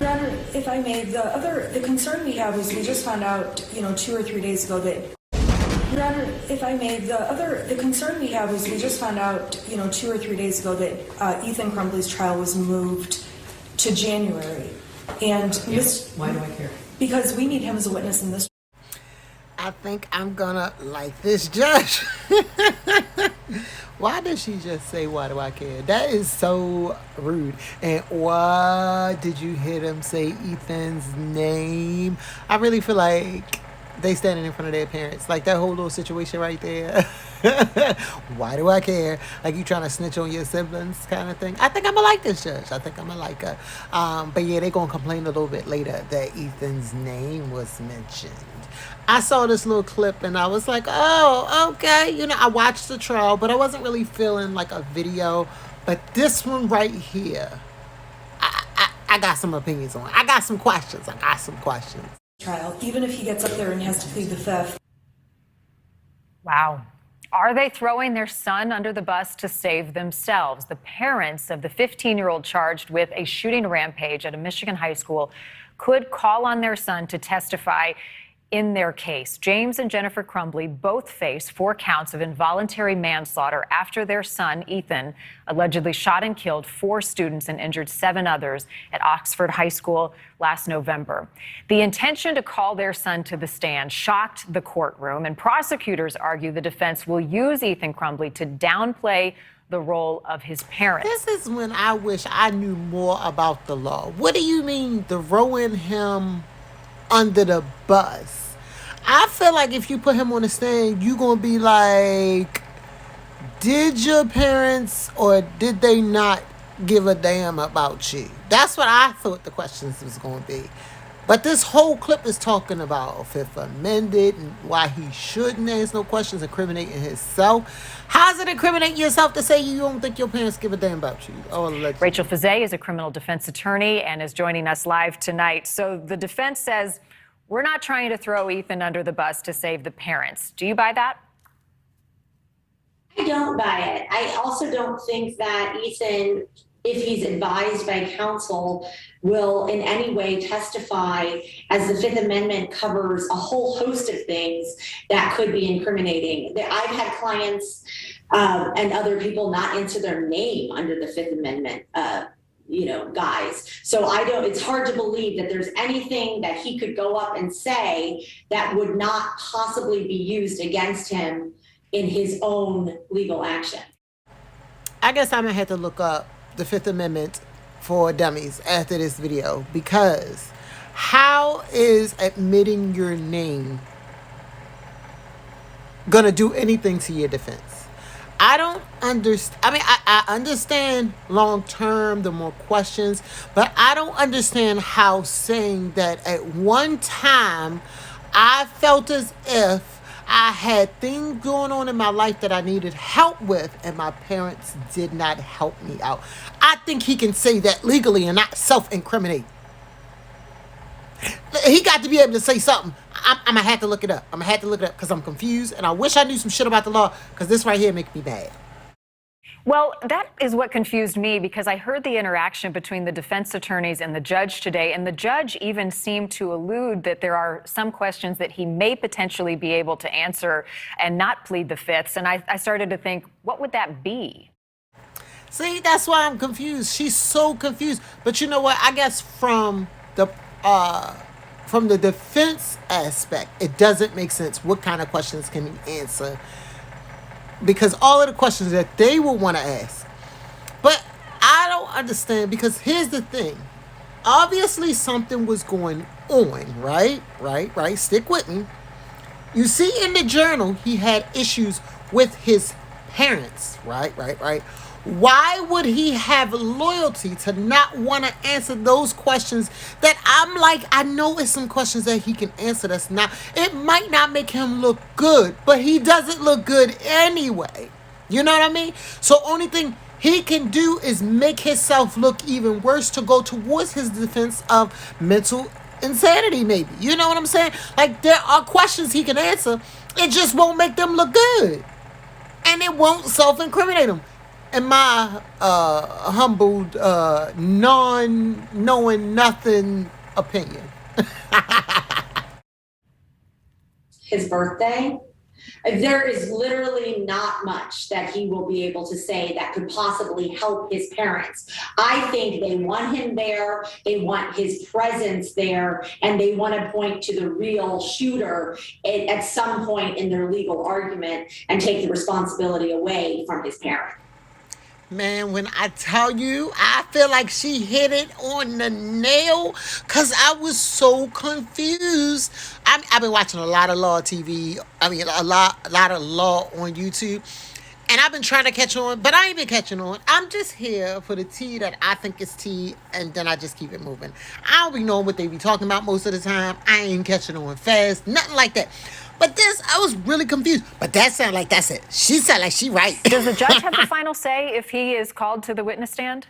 Your Honor, if I may, the concern we have is we just found out, 2 or 3 days ago that. Your Honor, if I may, the concern we have is we just found out, 2 or 3 days ago that Ethan Crumbley's trial was moved to January, and Why do I care? Because we need him as a witness in this. I think I'm gonna like this judge. Why did she just say, why do I care? That is so rude. And why did you hear them say Ethan's name? I really feel like they standing in front of their parents. Like that whole little situation right there. Why do I care? Like you trying to snitch on your siblings kind of thing. I think I'm gonna like this judge. I think I'm gonna like her. But yeah, they gonna complain a little bit later that Ethan's name was mentioned. I saw this little clip and I was like, oh, okay. I watched the trial, but I wasn't really feeling like a video. But this one right here, I got some opinions on. I got some questions. Trial, even if he gets up there and has to plead the fifth. Wow. Are they throwing their son under the bus to save themselves? The parents of the 15-year-old charged with a shooting rampage at a Michigan high school could call on their son to testify in their case. James and Jennifer Crumbley both face 4 counts of involuntary manslaughter after their son, Ethan, allegedly shot and killed 4 students and injured 7 others at Oxford High School last November. The intention to call their son to the stand shocked the courtroom, and prosecutors argue the defense will use Ethan Crumbley to downplay the role of his parents. This is when I wish I knew more about the law. What do you mean throwing him under the bus? I feel like if you put him on the stand, you're going to be like, did your parents or did they not give a damn about you? That's what I thought the questions was going to be. But this whole clip is talking about Fifth Amendment and why he shouldn't ask no questions, incriminating himself. How's it incriminating yourself to say you don't think your parents give a damn about you? Rachel Fizet is a criminal defense attorney and is joining us live tonight. So the defense says, we're not trying to throw Ethan under the bus to save the parents. Do you buy that? I don't buy it. I also don't think that Ethan, if he's advised by counsel, will in any way testify, as the Fifth Amendment covers a whole host of things that could be incriminating. I've had clients and other people not answer their name under the Fifth Amendment guys. So it's hard to believe that there's anything that he could go up and say that would not possibly be used against him in his own legal action. I guess I'm going to have to look up the Fifth Amendment for dummies after this video, because how is admitting your name going to do anything to your defense? I don't understand. I mean, I understand long term, the more questions, but I don't understand how saying that at one time I felt as if I had things going on in my life that I needed help with, and my parents did not help me out. I think he can say that legally and not self-incriminate. He got to be able to say something. I'm going to have to look it up. Because I'm confused, and I wish I knew some shit about the law, because this right here makes me mad. Well, that is what confused me, because I heard the interaction between the defense attorneys and the judge today, and the judge even seemed to allude that there are some questions that he may potentially be able to answer and not plead the fifths. And I started to think, what would that be? See, that's why I'm confused. She's so confused. But you know what? I guess from the defense aspect, it doesn't make sense. What kind of questions can he answer? Because all of the questions that they will want to ask. But I don't understand, because here's the thing. Obviously something was going on, right? Stick with me. You see in the journal, he had issues with his parents, right? Why would he have loyalty to not want to answer those questions that I'm like, I know it's some questions that he can answer that's not. It might not make him look good, but he doesn't look good anyway. You know what I mean? So only thing he can do is make himself look even worse to go towards his defense of mental insanity, maybe. You know what I'm saying? Like, there are questions he can answer. It just won't make them look good. And it won't self-incriminate him. in my humbled, non-knowing nothing opinion. His birthday, there is literally not much that he will be able to say that could possibly help his parents. I think they want him there, they want his presence there, and they want to point to the real shooter at some point in their legal argument and take the responsibility away from his parents. Man, when I tell you, I feel like she hit it on the nail because I was so confused. I've been watching a lot of law TV. I mean, a lot of law on YouTube. And I've been trying to catch on, but I ain't been catching on. I'm just here for the tea that I think is tea, and then I just keep it moving. I don't be knowing what they be talking about most of the time. I ain't catching on fast, nothing like that. But this, I was really confused. But that sound like that's it. She sound like she right. Does the judge have the final say if he is called to the witness stand?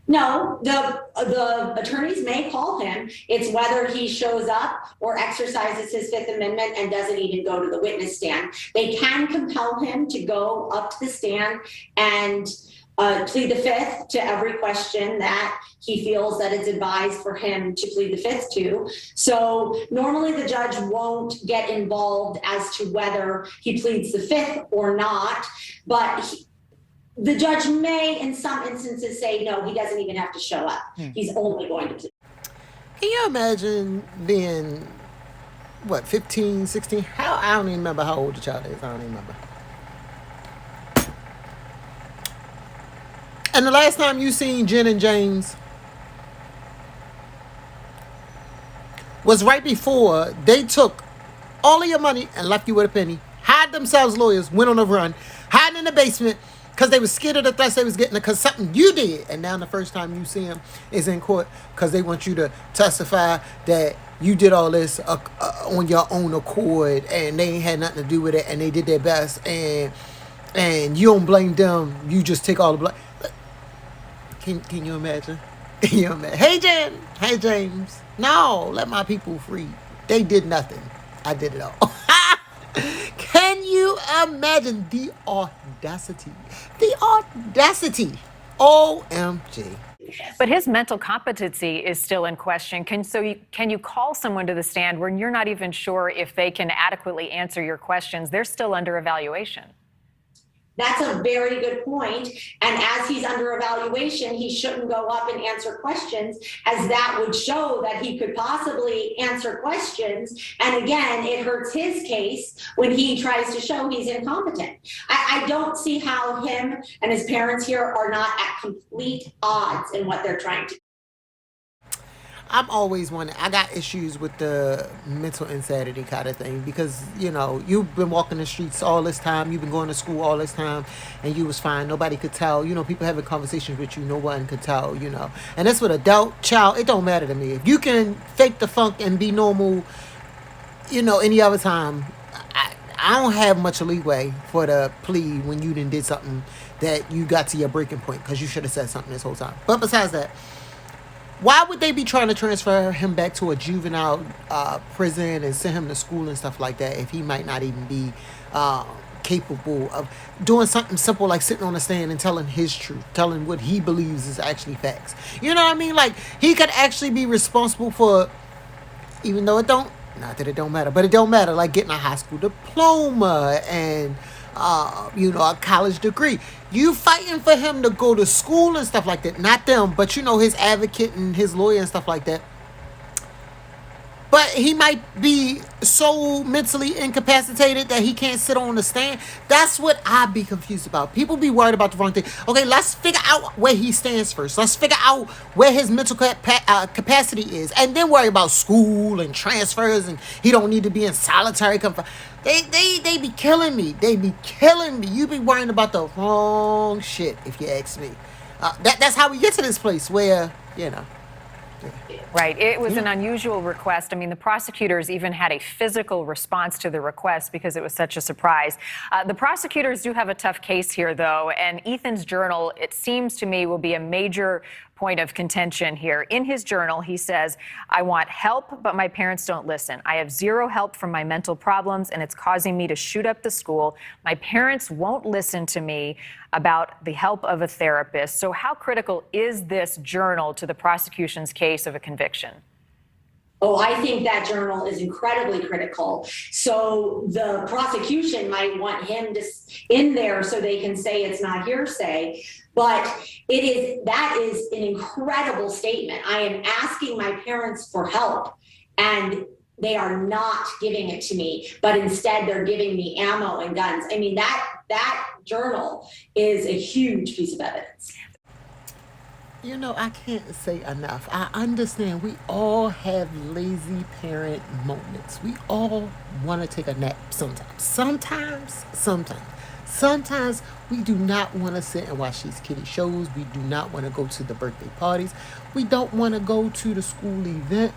No, the attorneys may call him. It's whether he shows up or exercises his Fifth Amendment and doesn't even go to the witness stand. They can compel him to go up to the stand and plead the Fifth to every question that he feels that it's advised for him to plead the Fifth to. So normally the judge won't get involved as to whether he pleads the Fifth or not, but the judge may in some instances say, no, he doesn't even have to show up. He's only going to plead. Can you imagine being, 15, 16? I don't even remember how old the child is. I don't even remember. And the last time you seen Jenn and James was right before they took all of your money and left you with a penny, hired themselves lawyers, went on a run, hiding in the basement because they was scared of the threats they was getting because something you did. And now the first time you see them is in court because they want you to testify that you did all this on your own accord and they ain't had nothing to do with it and they did their best and you don't blame them. You just take all the blame. Can you imagine? Can you imagine? Hey, Jen. Hey, James. No, let my people free. They did nothing. I did it all. Can you imagine the audacity? The audacity. OMG. But his mental competency is still in question. Can you call someone to the stand when you're not even sure if they can adequately answer your questions? They're still under evaluation. That's a very good point. And as he's under evaluation, he shouldn't go up and answer questions, as that would show that he could possibly answer questions. And again, it hurts his case when he tries to show he's incompetent. I don't see how him and his parents here are not at complete odds in what they're trying to do. I'm always wondering, I got issues with the mental insanity kind of thing because, you've been walking the streets all this time, you've been going to school all this time, and you was fine. Nobody could tell. People having conversations with you, no one could tell, And that's with adult, child, it don't matter to me. If you can fake the funk and be normal, any other time, I don't have much leeway for the plea when you did something that you got to your breaking point because you should have said something this whole time. But besides that, why would they be trying to transfer him back to a juvenile prison and send him to school and stuff like that if he might not even be capable of doing something simple like sitting on the stand and telling his truth, telling what he believes is actually facts? You know what I mean? Like, he could actually be responsible for, even though it don't, not that it don't matter, but it don't matter, like getting a high school diploma and a college degree. You fighting for him to go to school and stuff like that. Not them, but his advocate and his lawyer and stuff like that. But he might be so mentally incapacitated that he can't sit on the stand. That's what I be confused about. People be worried about the wrong thing. Okay, let's figure out where he stands first. Let's figure out where his mental capacity is. And then worry about school and transfers and he don't need to be in solitary confinement. They be killing me. They be killing me. You be worrying about the wrong shit, if you ask me. That's how we get to this place where, Right. It was an unusual request. I mean, the prosecutors even had a physical response to the request because it was such a surprise. The prosecutors do have a tough case here, though, and Ethan's journal, it seems to me, will be a major point of contention here. In his journal, he says, I want help, but my parents don't listen. I have zero help from my mental problems, and it's causing me to shoot up the school. My parents won't listen to me about the help of a therapist. So how critical is this journal to the prosecution's case of a conviction? Oh, I think that journal is incredibly critical. So the prosecution might want him to in there so they can say it's not hearsay. But that is an incredible statement. I am asking my parents for help, and they are not giving it to me, but instead they're giving me ammo and guns. I mean, that journal is a huge piece of evidence. You know, I can't say enough. I understand we all have lazy parent moments. We all want to take a nap sometimes. Sometimes we do not want to sit and watch these kiddie shows. We do not want to go to the birthday parties. We don't want to go to the school event.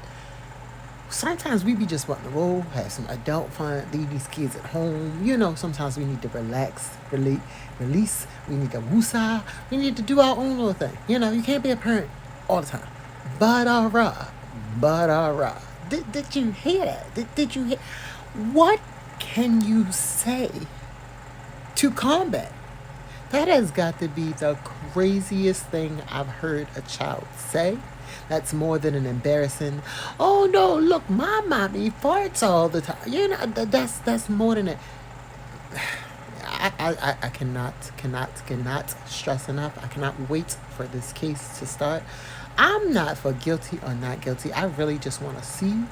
Sometimes we be just wanting to roll, have some adult fun, leave these kids at home. You know, sometimes we need to relax, release. We need to woosah. We need to do our own little thing. You know, you can't be a parent all the time. But Did you hear that? Did you hear? What can you say to combat? That has got to be the craziest thing I've heard a child say. That's more than an embarrassing, oh no, look, my mommy farts all the time. You know, that's more than it. I cannot stress enough. I cannot wait for this case to start. I'm not for guilty or not guilty. I really just want to see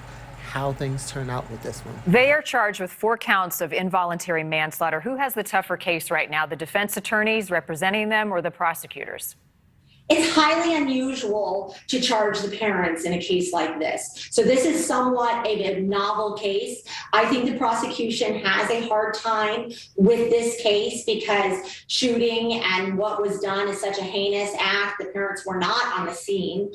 how things turn out with this one. They are charged with 4 counts of involuntary manslaughter. Who has the tougher case right now, the defense attorneys representing them or the prosecutors? It's highly unusual to charge the parents in a case like this. So this is somewhat a novel case. I think the prosecution has a hard time with this case because shooting and what was done is such a heinous act. The parents were not on the scene.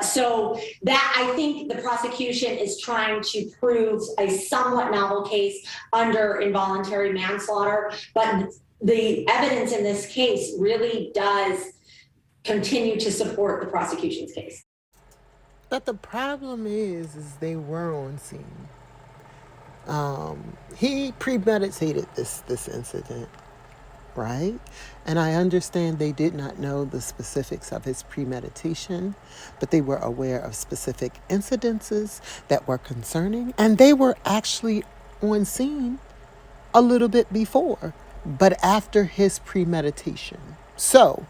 So that I think the prosecution is trying to prove a somewhat novel case under involuntary manslaughter. But the evidence in this case really does continue to support the prosecution's case. But the problem is they were on scene. He premeditated this incident, right? And I understand they did not know the specifics of his premeditation, but they were aware of specific incidences that were concerning, and they were actually on scene a little bit before, but after his premeditation. So,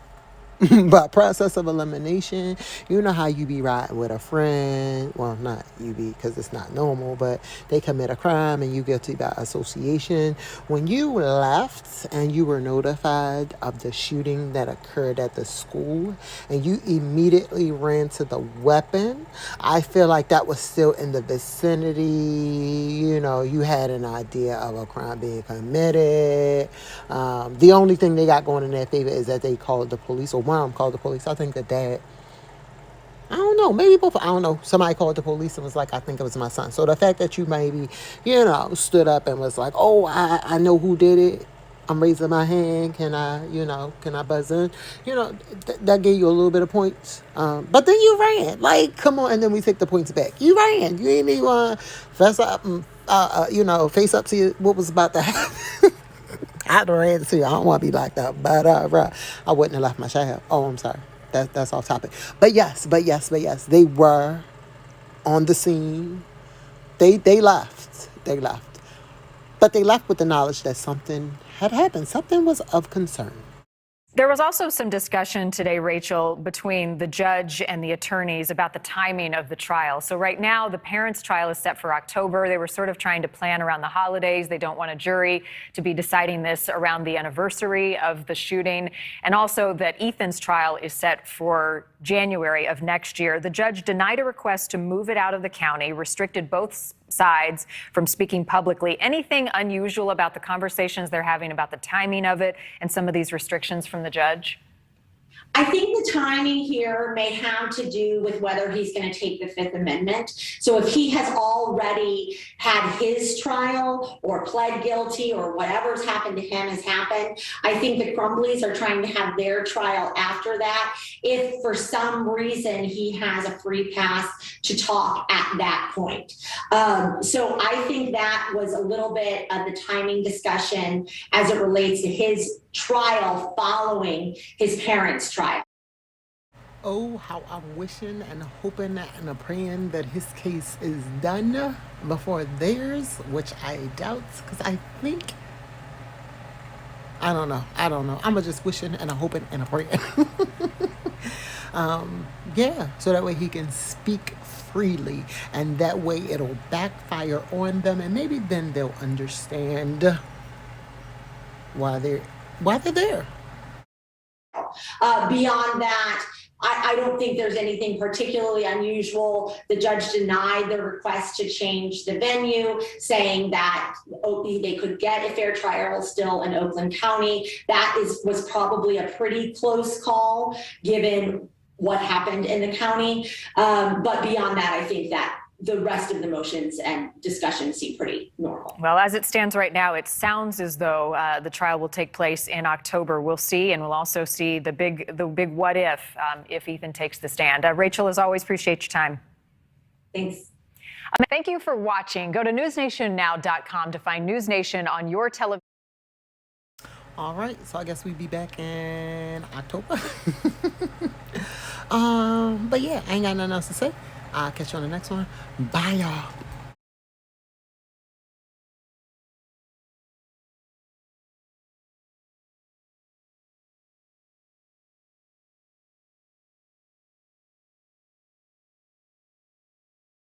by process of elimination, you know how you be riding with a friend. Well, not you be, because it's not normal, but they commit a crime and you guilty by association. When you left and you were notified of the shooting that occurred at the school and you immediately ran to the weapon, I feel like that was still in the vicinity. You know, you had an idea of a crime being committed. The only thing they got going in their favor is that they called the police, or one of them called the police. I think the dad, I don't know, maybe both, I don't know. Somebody called the police and was like, I think it was my son. So the fact that you maybe, you know, stood up and was like, oh, I know who did it. I'm raising my hand. Can I buzz in? You know, that gave you a little bit of points. But then you ran. Like, come on. And then we take the points back. You ran. You didn't even fess up and, face up to what was about to happen. I'd ran to you. I don't want to be locked up. But I wouldn't have left my child. Oh, I'm sorry. That's off topic. But yes. They were on the scene. They left. But they left with the knowledge that something had happened. Something was of concern. There was also some discussion today, Rachel, between the judge and the attorneys about the timing of the trial. So right now, the parents' trial is set for October. They were sort of trying to plan around the holidays. They don't want a jury to be deciding this around the anniversary of the shooting. And also that Ethan's trial is set for January of next year. The judge denied a request to move it out of the county, restricted both sides from speaking publicly. Anything unusual about the conversations they're having about the timing of it and some of these restrictions from the judge? I think the timing here may have to do with whether he's going to take the Fifth Amendment. So if he has already had his trial or pled guilty or whatever's happened to him has happened, I think the Crumbleys are trying to have their trial after that. If for some reason he has a free pass to talk at that point. So I think that was a little bit of the timing discussion as it relates to his trial following his parents' trial. Oh, how I'm wishing and hoping and praying that his case is done before theirs, which I doubt, because I think, I don't know. I'm just wishing and hoping and praying. Yeah, so that way he can speak freely, and that way it'll backfire on them, and maybe then they'll understand why they're there. Beyond that, I don't think there's anything particularly unusual. The judge denied the request to change the venue, saying that they could get a fair trial still in Oakland County. That was probably a pretty close call given what happened in the county. But beyond that, I think that the rest of the motions and discussions seem pretty normal. Well, as it stands right now, it sounds as though the trial will take place in October. We'll see, and we'll also see the big what if Ethan takes the stand. Rachel, as always, appreciate your time. Thanks. Thank you for watching. Go to newsnationnow.com to find News Nation on your television. All right, so I guess we'll be back in October. But yeah, I ain't got nothing else to say. I'll catch you on the next one. Bye, y'all.